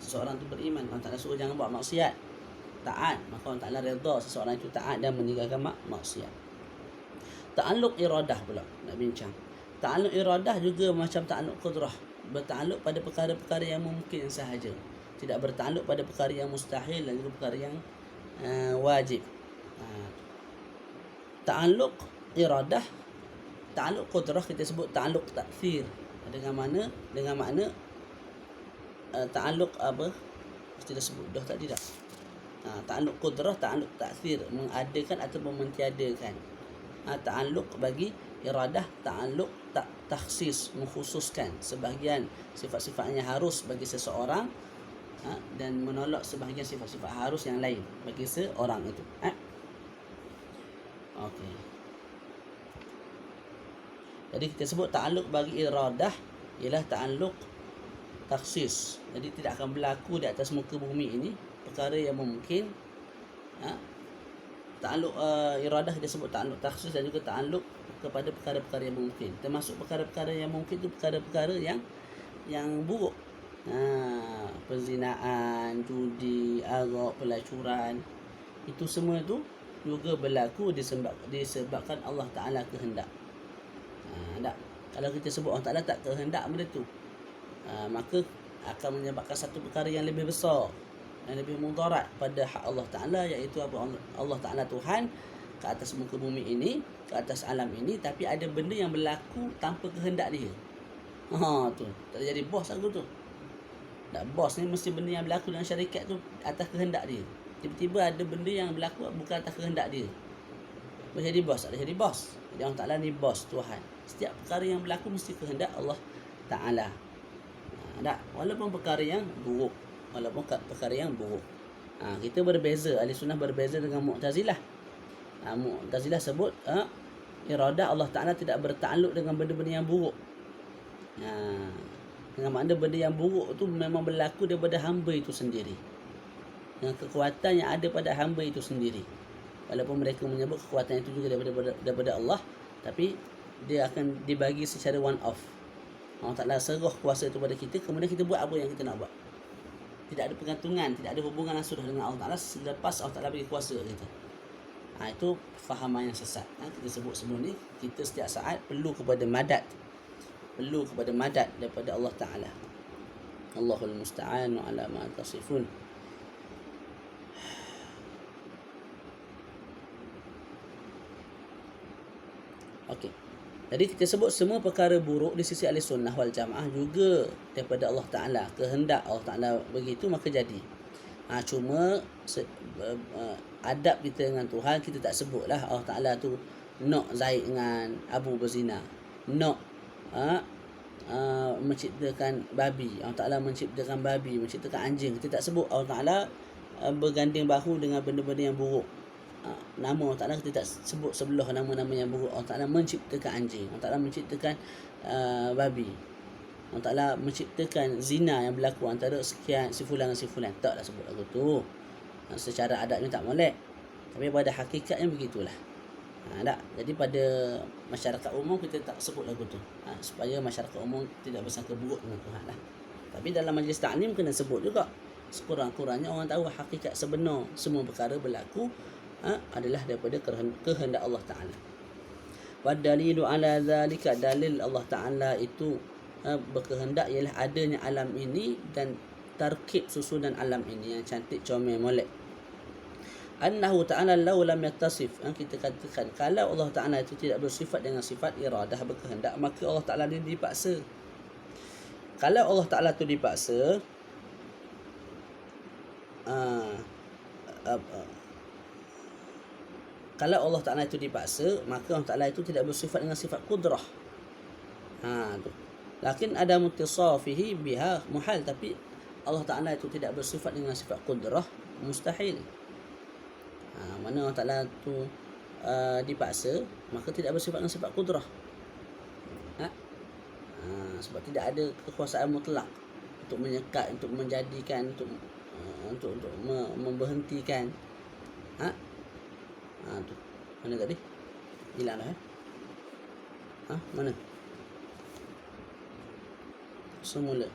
seseorang tu beriman. Allah Ta'ala suruh jangan buat maksiat, taat, maka Allah Ta'ala redha seseorang itu taat dan meninggalkan maksiat. Ta'alluq iradah pula nak bincang. Ta'alluq iradah juga macam ta'alluq qudrah, bertakluk pada perkara-perkara yang mungkin sahaja, tidak bertakluk pada perkara yang mustahil dan juga perkara yang wajib. Ta'alluq iradah, ta'alluq qudrah kita sebut ta'alluq ta'thir. Dengan makna ta'alluq apa kita sebut dah tadi dah. Ta'alluq qudrah, ta'alluq ta'thir, mengadakan ataupun mentiadakan. Ta'alluq bagi iradah, ta'alluq takhsis, mengkhususkan sebahagian sifat-sifatnya harus bagi seseorang, dan menolak sebahagian sifat-sifat harus yang lain bagi seorang itu. Okey. Jadi kita sebut ta'alluq bagi iradah ialah ta'alluq takhsis. Jadi tidak akan berlaku di atas muka bumi ini perkara yang mungkin. Ta'alluq iradah dia sebut ta'alluq takhsis, dan juga ta'alluq kepada perkara-perkara yang mungkin. Termasuk perkara-perkara yang mungkin itu perkara-perkara yang buruk. Perzinaan, judi, arak, pelacuran, itu semua itu juga berlaku disebabkan Allah Ta'ala kehendak. Tak? Kalau kita sebut Allah Ta'ala tak kehendak benda tu, maka akan menyebabkan satu perkara yang lebih besar, yang lebih mudarat pada hak Allah Ta'ala, iaitu apa? Allah Ta'ala Tuhan ke atas muka bumi ini, ke atas alam ini, tapi ada benda yang berlaku tanpa kehendak dia. Tu tak jadi bos aku tu. Tak, bos ni mesti benda yang berlaku dalam syarikat tu atas kehendak dia. Tiba-tiba ada benda yang berlaku bukan atas kehendak dia, boleh jadi bos, tak boleh jadi bos. Jadi Allah Ta'ala ni bos, Tuhan. Setiap perkara yang berlaku mesti kehendak Allah Ta'ala. Tak? Walaupun perkara yang buruk, kita berbeza. Ahli Sunnah berbeza dengan Mu'tazilah. Mu'tazilah sebut iradah Allah Ta'ala tidak bertakluk dengan benda-benda yang buruk. Dengan makna benda yang buruk tu memang berlaku daripada hamba itu sendiri, dengan kekuatan yang ada pada hamba itu sendiri. Walaupun mereka menyebut kekuatan itu juga daripada Allah, tapi dia akan dibagi secara one off. Allah Ta'ala serah kuasa itu pada kita, kemudian kita buat apa yang kita nak buat. Tidak ada pergantungan, tidak ada hubungan langsung dengan Allah Ta'ala selepas Allah Ta'ala bagi kuasa kita. Itu fahaman yang sesat. Kita sebut sebelum ni, kita setiap saat perlu kepada madad daripada Allah Ta'ala. Allahul musta'an wa ala ma tasifun. Okey. Jadi kita sebut semua perkara buruk di sisi ahli sunnah wal jamaah juga daripada Allah Ta'ala. Kehendak Allah Ta'ala begitu maka jadi. Cuma adab kita dengan Tuhan, kita tak sebutlah Allah Ta'ala tu nak Zaid dengan Abu berzina, nak menciptakan babi. Allah Ta'ala menciptakan babi, menciptakan anjing. Kita tak sebut Allah Ta'ala berganding bahu dengan benda-benda yang buruk. Nama Allah Ta'ala kita tak sebut sebelah nama-nama yang buruk. Allah Ta'ala menciptakan anjing, Allah Ta'ala menciptakan babi, Allah Ta'ala menciptakan zina yang berlaku antara sekian si fulan dan si fulan. Taklah sebut lagu tu. Secara adabnya tak molek, tapi pada hakikatnya begitulah. Tak? Jadi pada masyarakat umum kita tak sebut lagu tu, supaya masyarakat umum tidak bersangka buruk dengan Tuhan lah. Tapi dalam majlis ta'lim kena sebut juga. Sekurang-kurangnya orang tahu hakikat sebenar semua perkara berlaku adalah daripada kehendak Allah Ta'ala. Wa dalilu ala zalika, dalil Allah Ta'ala itu berkehendak ialah adanya alam ini dan tarkib susunan alam ini yang cantik, comel, molek. Annahu ta'ala law lam yattasif, kita katakan kalau Allah Ta'ala itu tidak bersifat dengan sifat iradah, berkehendak, maka Allah Ta'ala ini dipaksa. Kalau Allah Ta'ala itu dipaksa, kalau Allah Ta'ala itu dipaksa, maka Allah Ta'ala itu tidak bersifat dengan sifat kudrah. Tu. Lakin ada mutisafihi biha muhal, tapi Allah Ta'ala itu tidak bersifat dengan sifat kudrah, mustahil. Mana Allah Ta'ala itu dipaksa, maka tidak bersifat dengan sifat kudrah. Sebab tidak ada kekuasaan mutlak untuk menyekat, untuk menjadikan, untuk memberhentikan. Tu. Mana tadi? Hilang dah. Mana? Semula.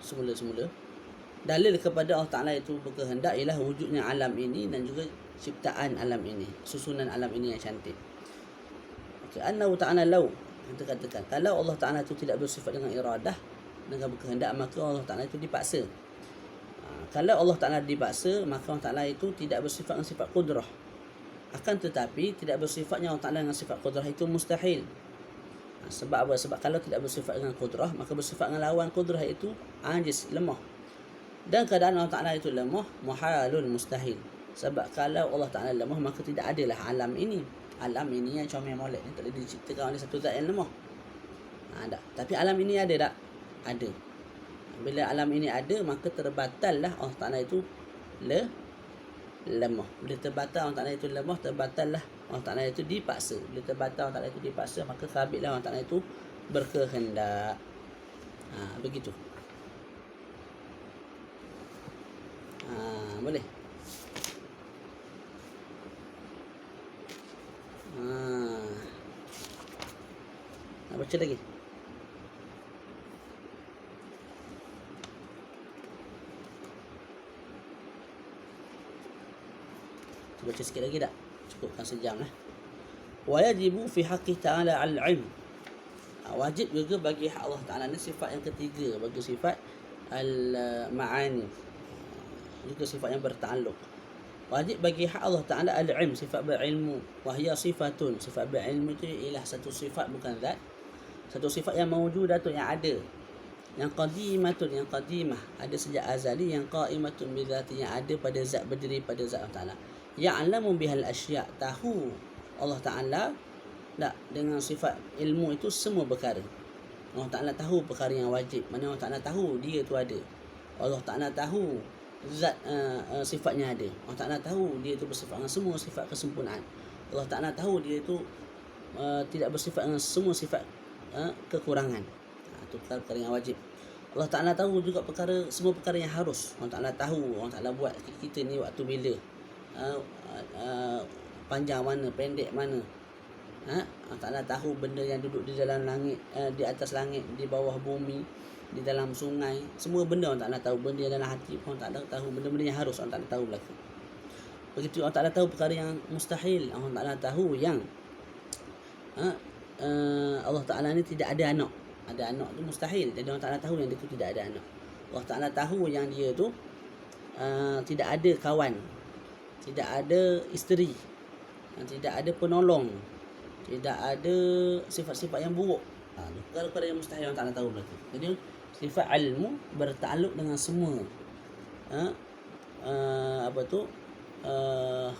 Semula. Dalil kepada Allah Ta'ala itu berkehendak ialah wujudnya alam ini dan juga ciptaan alam ini, susunan alam ini yang cantik. Annahu ta'ala law, kita katakan kalau Allah Ta'ala itu tidak bersifat dengan iradah, dengan berkehendak, maka Allah Ta'ala itu dipaksa. Kalau Allah Ta'ala dipaksa, maka Allah Ta'ala itu tidak bersifat dengan sifat kudrah. Akan tetapi tidak bersifatnya Allah Ta'ala dengan sifat kudrah itu mustahil. Sebab apa? Sebab kalau tidak bersifat dengan kudrah, maka bersifat dengan lawan kudrah itu ajiz, lemah. Dan keadaan Allah Ta'ala itu lemah, muhalun, mustahil. Sebab kalau Allah Ta'ala lemah, maka tidak adalah alam ini. Alam ini yang comel molek ni tak boleh diciptakan oleh satu zat yang lemah. Tak. Tapi alam ini ada tak? Ada. Bila alam ini ada, maka terbatallah Allah Ta'ala itu lemah. Bila terbatal Allah Ta'ala itu lemah, terbatallah Allah Ta'ala itu dipaksa. Bila terbatal Allah Ta'ala itu dipaksa, maka sabitlah Allah Ta'ala itu berkehendak. Begitu. Boleh. Nak baca lagi? baca sikit lagi tak? Cukupkan sejam lah. Wa yajibu fi haqqi ta'ala al-'ilm. Wajib juga bagi hak Allah Ta'ala. Ini sifat yang ketiga bagi sifat al-ma'ani, juga sifat yang bertakluk. Wajib bagi hak Allah Ta'ala al-'ilm, sifat berilmu. Wahya sifatun, sifat berilmu itu ialah satu sifat, bukan zat. Satu sifat yang mawjudatun, yang ada. Yang qadimatun, yang qadimah, ada sejak azali. Yang qaimatun bidhati, yang ada pada zat, berdiri pada zat Allah Ta'ala. Ya'lamu bihal asya', tahu Allah Ta'ala tak, dengan sifat ilmu itu semua perkara. Allah Ta'ala tahu perkara yang wajib. Mana Allah Ta'ala tahu dia tu ada. Allah Ta'ala tahu zat sifatnya ada. Allah Ta'ala tahu dia itu bersifat dengan semua sifat kesempurnaan. Allah Ta'ala tahu dia itu tidak bersifat dengan semua sifat kekurangan. Itu perkara yang wajib. Allah Ta'ala tahu juga semua perkara yang harus. Allah Ta'ala tahu. Allah Ta'ala buat kita ni waktu bila, panjang mana, pendek mana. Allah Ta'ala tahu benda yang duduk di dalam langit, di atas langit, di bawah bumi, di dalam sungai. Semua benda Allah Ta'ala tahu. Benda yang dalam hati pun Allah Ta'ala tahu. Benda-benda yang harus Allah Ta'ala tahu berlaku. Begitu Allah Ta'ala tahu perkara yang mustahil. Allah Ta'ala tahu yang Allah Ta'ala ni tidak ada anak. Ada anak tu mustahil. Jadi Allah Ta'ala tahu yang dia tu tidak ada anak. Allah Ta'ala tahu yang dia tu tidak ada kawan, tidak ada isteri, tidak ada penolong, tidak ada sifat-sifat yang buruk. Perkara-perkara yang mustahil Allah Ta'ala tahu berlaku. Jadi sifat ilmu bertakluk dengan semua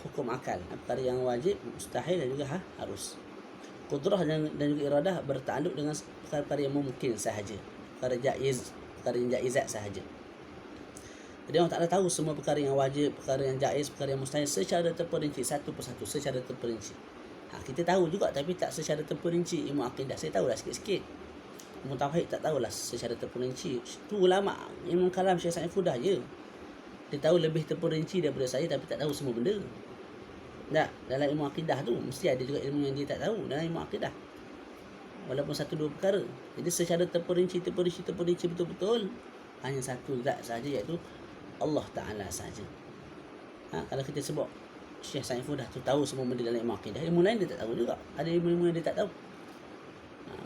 hukum akal. Perkara yang wajib, mustahil dan juga harus. Qudrah dan juga iradah bertakluk dengan perkara yang mungkin sahaja. Perkara jaiz, perkara yang jaizat sahaja. Jadi Allah Ta'ala tahu semua perkara yang wajib, perkara yang jaiz, perkara yang mustahil secara terperinci, satu persatu, secara terperinci. Kita tahu juga tapi tak secara terperinci. Ilmu akidah saya tahulah sikit-sikit. Ilmu tauhid tak tahulah secara terperinci. Itu ulama ilmu kalam Syekh Saifudah je. Dia tahu lebih terperinci daripada saya tapi tak tahu semua benda. Tak, dalam ilmu akidah tu mesti ada juga ilmu yang dia tak tahu dalam ilmu akidah. Walaupun satu dua perkara. Jadi secara terperinci betul-betul hanya satu zat saja, iaitu Allah Ta'ala saja. Kalau kita sebut Syekh Saifudah tu tahu semua benda dalam ilmu akidah, ilmu lain dia tak tahu juga. Ada ilmu yang dia tak tahu.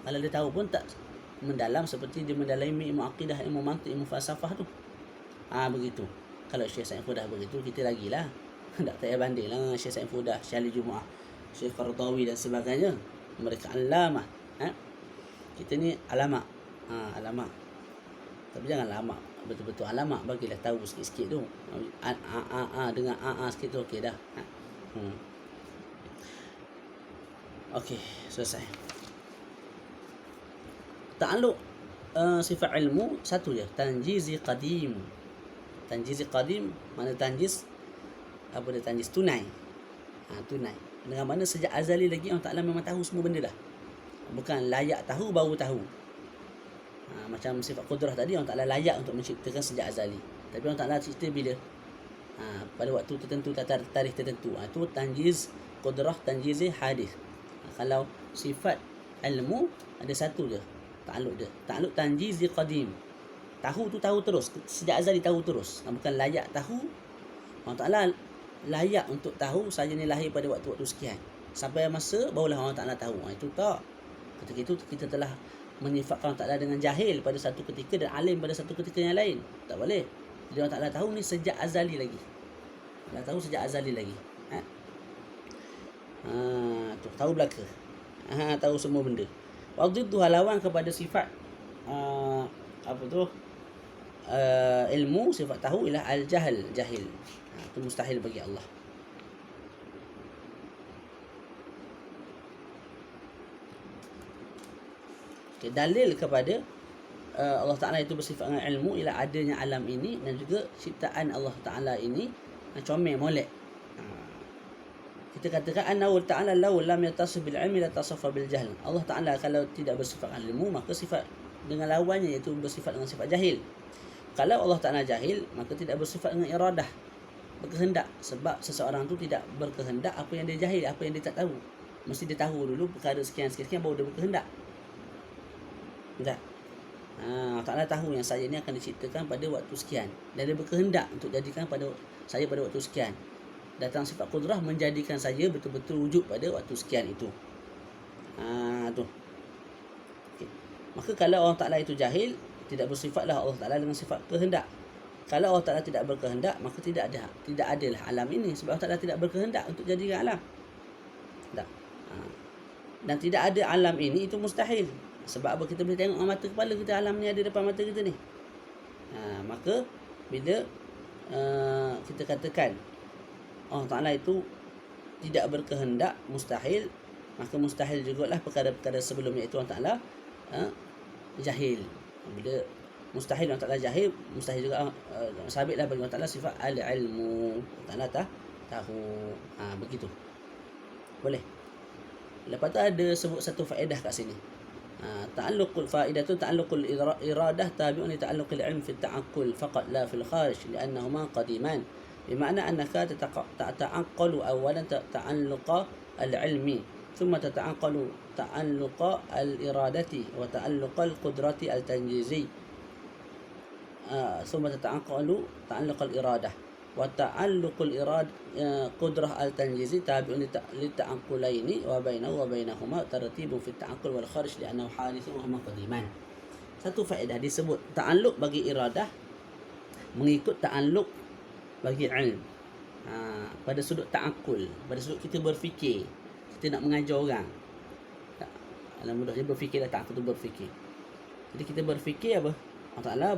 Kalau dia tahu pun tak mendalam seperti dia mendalami ilmu akidah, ilmu mantik, ilmu falsafah tu. Begitu. Kalau Syekh Saifudah begitu, kita lagilah. Tak payah banding lah Syekh Saifudah, Syekh Al-Jumu'ah, Syekh Qaradawi dan sebagainya. Mereka alamah. Kita ni alamak. Alamak. Tapi jangan lama. Betul-betul alamak, bagilah tahu sikit-sikit tu. Dengan sikit tu okey dah. Okey, selesai. Ta'alluq sifat ilmu satu je, tanjizi qadim. Tanjizi qadim, mana tanjiz? Apa dia tanjiz? Tunai. Tunai. Dengan mana sejak azali lagi Allah Ta'ala memang tahu semua benda dah. Bukan layak tahu baru tahu. Macam sifat qudrah tadi, Allah Ta'ala layak untuk menciptakan sejak azali. Tapi Allah Ta'ala cipta bila? Pada waktu tertentu, tarikh tertentu. Itu tanjiz qudrah, tanjiz hadis. Kalau sifat ilmu ada satu je ta'alluq dia. Ta'alluq tanjizi qadim. Tahu tu tahu terus. Sejak azali tahu terus. Bukan layak tahu. Allah Ta'ala layak untuk tahu saja ni lahir pada waktu-waktu sekian. Sampai masa barulah Allah Ta'ala tahu. Itu tak. Ketika itu kita telah menyifatkan Allah Ta'ala dengan jahil pada satu ketika dan alim pada satu ketika yang lain. Tak boleh. Jadi Allah Ta'ala tahu ni sejak azali lagi. Allah tahu sejak azali lagi. Tu tahu belaka. Tahu semua benda. Waktu itu halawan kepada sifat ilmu, sifat tahu ialah al-jahl, jahil. Itu mustahil bagi Allah. Dalil kepada Allah Ta'ala itu bersifat dengan ilmu ialah adanya alam ini dan juga ciptaan Allah Ta'ala ini comel, molek. Kita katakan annahu ta'ala law lam yatasif bil ilmi la tasafa bil jahl. Allah Ta'ala kalau tidak bersifat dengan ilmu, maka sifat dengan lawannya iaitu bersifat dengan sifat jahil. Kalau Allah Ta'ala jahil, maka tidak bersifat dengan iradah, berkehendak. Sebab seseorang tu tidak berkehendak apa yang dia jahil, apa yang dia tak tahu. Mesti dia tahu dulu perkara sekian-sekian baru dia berkehendak. Tak? Allah Ta'ala tahu yang saya ni akan diciptakan pada waktu sekian dan dia berkehendak untuk jadikan pada saya pada waktu sekian. datang sifat qudrah menjadikan saya betul-betul wujud pada waktu sekian itu. Tu. Okay. Maka kalau Allah Ta'ala itu jahil, tidak bersifatlah Allah Ta'ala dengan sifat kehendak. Kalau Allah Ta'ala tidak berkehendak, maka tidak adalah alam ini, sebab Allah Ta'ala tidak berkehendak untuk jadikan alam. Tak. Dan tidak ada alam ini, itu mustahil. Sebab apa? Kita boleh tengok dengan mata kepala kita, alam ni ada depan mata kita ni. Maka bila kita katakan Allah Ta'ala itu tidak berkehendak, mustahil, maka mustahil jugalah perkara-perkara sebelumnya itu Allah Ta'ala jahil. Bila mustahil Allah Ta'ala jahil, mustahil juga sabitlah bagi Allah Ta'ala sifat al-ilmu. Allah Ta'ala tahu. Begitu. Boleh. Lepas tu ada sebut satu faedah kat sini. Ta'alluqul faidatu ta'alluqul iradah tabi'un li ta'alluqil ilm fi at-ta'aqqul faqat la fil kharij li'annahuma qadiman. Bima'na annaka tata'aqqalu awalan ta'alluqa al-ilmi thumma tata'aqqalu ta'alluqa al-iradati wa ta'alluqa al-qudrati al-tanjizi thumma tata'aqqalu ta'alluqa al-iradah wa ta'alluqul qudrah al-tanjizi tabi'un li ta'aqqulaini wa bainahu wa bainahuma tartibun fi at-ta'aqqul wal kharij li'annahu hadithun wa huma qadiman. Satu faedah disebut ta'alluq bagi iradah mengikut ta'alluq bagi ilm. Pada sudut ta'aqqul, pada sudut kita berfikir, kita nak mengajar orang. Dalam mudahnya berfikirlah, ta'aqqul tu berfikir. Jadi kita berfikir apa? Allah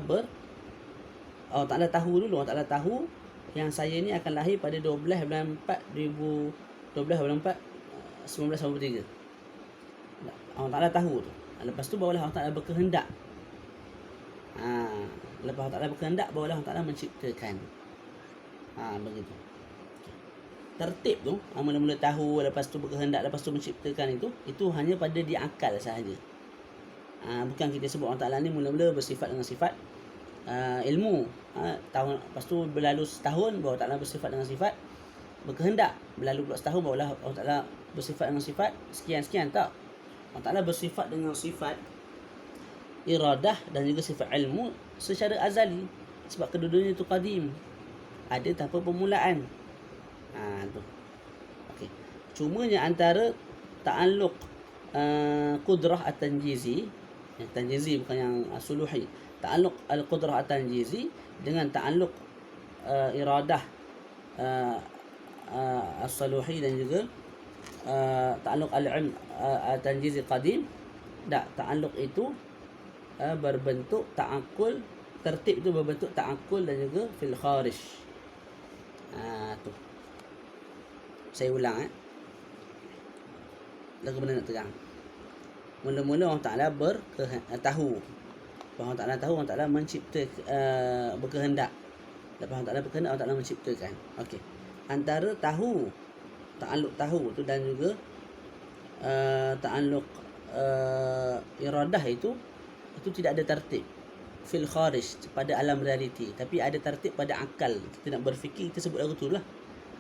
Ta'ala tahu dulu, Allah Ta'ala tahu yang saya ni akan lahir pada 12 bulan 4 1983. Allah Ta'ala tahu tu. Lepas tu barulah Allah Ta'ala berkehendak. Lepas Allah Ta'ala berkehendak, barulah Allah Ta'ala menciptakan. Begitu. Tertib tu, mula-mula tahu, lepas tu berkehendak, lepas tu menciptakan itu hanya pada di akal sahaja. Bukan kita sebut Allah Ta'ala ni mula-mula bersifat dengan sifat ilmu. Tahun lepas tu berlalu setahun baru Allah Ta'ala bersifat dengan sifat berkehendak. Berlalu pula setahun barulah Allah Ta'ala bersifat dengan sifat sekian-sekian. Tak. Allah Ta'ala bersifat dengan sifat iradah dan juga sifat ilmu secara azali. Sebab kedua-duanya itu qadim. Ada tanpa permulaan. Tu. Okey. Cumanya antara ta'alluq qudrah at-tanjizi, yang tanjizi bukan yang suluhi, ta'alluq al-qudrah at-tanjizi dengan ta'alluq iradah as-suluhi dan juga ta'alluq al-ilm at-tanjizi qadim. Ta'alluq itu berbentuk ta'aqqul, tertib itu berbentuk ta'aqqul dan juga fil kharij. Tu. Saya ulang lagu mana nak terang. Mula-mula Allah Ta'ala tahu. Allah Ta'ala tahu, Allah Ta'ala mencipta, berkehendak. Lepas Allah Ta'ala berkehendak, Allah Ta'ala menciptakan. Okey. Antara tahu, ta'alluq tahu tu dan juga ta'alluq iradah itu tidak ada tertib fil kharij, pada alam realiti, tapi ada tertib pada akal. Kita nak berfikir, kita sebut lagu tu lah.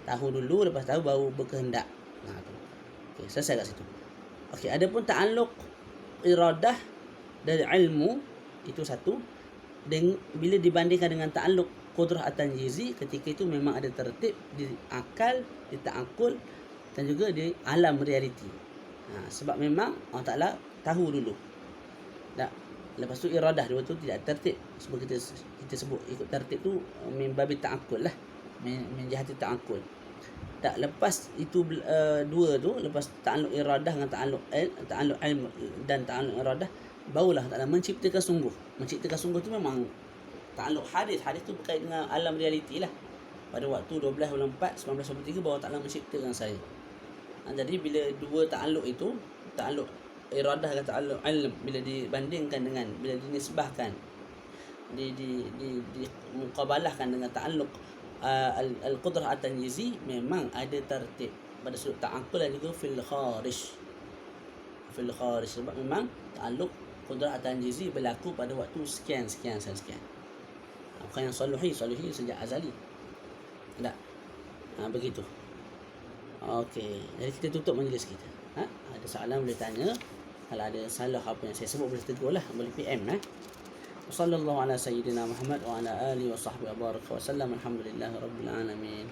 Tahu dulu, lepas tahu baru berkehendak. Okey, selesai kat situ. Okey, adapun ta'alluq iradah dan ilmu itu satu. Bila dibandingkan dengan ta'alluq qudrah at-tanjizi, ketika itu memang ada tertib di akal, di ta'aqqul dan juga di alam realiti. Sebab memang Allah Ta'ala tahu dulu. Lepas tu iradah dua tu tidak tertib. Sebab kita sebut ikut tertib tu min babi ta'aqqul lah, min jihati ta'aqqul. Lepas itu dua tu, lepas ta'alluq iradah dengan ta'alluq ilm dan ta'alluq iradah, barulah Ta'ala menciptakan sungguh. Menciptakan sungguh tu memang ta'alluq hadis tu berkait dengan alam realiti lah. Pada waktu 12 bulan 4 1983 baru Ta'ala menciptakan saya. Jadi bila dua ta'alluq itu, ta'alluq iradah dan ta'alluq ilm, bila dibandingkan dengan, bila dinisbahkan, di muqabalahkan dengan ta'alluq al-qudrah at-tanjizi, memang ada tertib pada sudut ta'aqqul dan juga fil kharij. Sebab memang ta'alluq qudrah at-tanjizi berlaku pada waktu sekian. Bukan yang soluhi sejak azali. Tak. Begitu. Okey, jadi kita tutup majlis kita. Ada soalan boleh tanya. Kalau ada salah apa yang saya sebut boleh tegur lah, boleh PM Sallallahu ala sayyidina Muhammad wa ala alihi wa sahbihi wa baraka wa sallam. Alhamdulillah rabbil alamin.